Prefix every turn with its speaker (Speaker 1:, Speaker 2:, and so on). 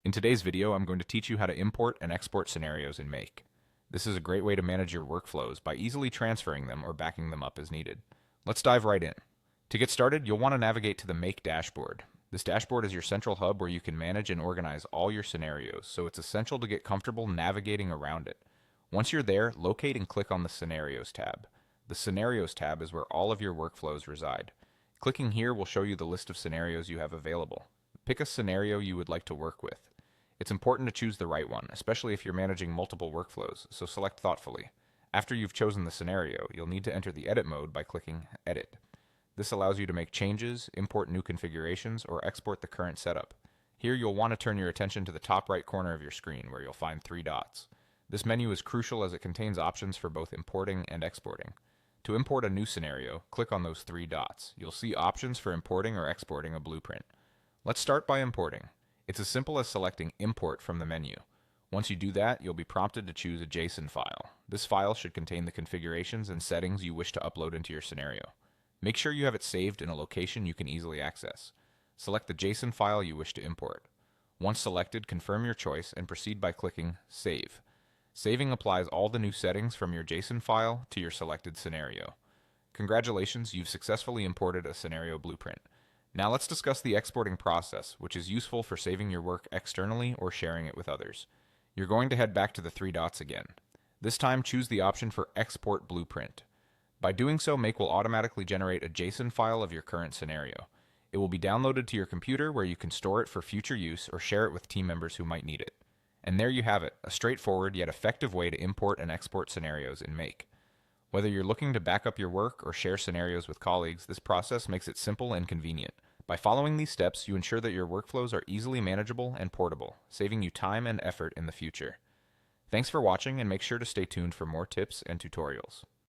Speaker 1: In today's video, I'm going to teach you how to import and export scenarios in Make. This is a great way to manage your workflows by easily transferring them or backing them up as needed. Let's dive right in. To get started, you'll want to navigate to the Make dashboard. This dashboard is your central hub where you can manage and organize all your scenarios, so it's essential to get comfortable navigating around it. Once you're there, locate and click on the Scenarios tab. The Scenarios tab is where all of your workflows reside. Clicking here will show you the list of scenarios you have available. Pick a scenario you would like to work with. It's important to choose the right one, especially if you're managing multiple workflows, so select thoughtfully. After you've chosen the scenario, you'll need to enter the edit mode by clicking Edit. This allows you to make changes, import new configurations, or export the current setup. Here you'll want to turn your attention to the top right corner of your screen where you'll find three dots. This menu is crucial as it contains options for both importing and exporting. To import a new scenario, click on those three dots. You'll see options for importing or exporting a blueprint. Let's start by importing. It's as simple as selecting Import from the menu. Once you do that, you'll be prompted to choose a JSON file. This file should contain the configurations and settings you wish to upload into your scenario. Make sure you have it saved in a location you can easily access. Select the JSON file you wish to import. Once selected, confirm your choice and proceed by clicking Save. Saving applies all the new settings from your JSON file to your selected scenario. Congratulations, you've successfully imported a scenario blueprint. Now let's discuss the exporting process, which is useful for saving your work externally or sharing it with others. You're going to head back to the three dots again. This time, choose the option for Export Blueprint. By doing so, Make will automatically generate a JSON file of your current scenario. It will be downloaded to your computer where you can store it for future use or share it with team members who might need it. And there you have it, a straightforward yet effective way to import and export scenarios in Make. Whether you're looking to back up your work or share scenarios with colleagues, this process makes it simple and convenient. By following these steps, you ensure that your workflows are easily manageable and portable, saving you time and effort in the future. Thanks for watching, and make sure to stay tuned for more tips and tutorials.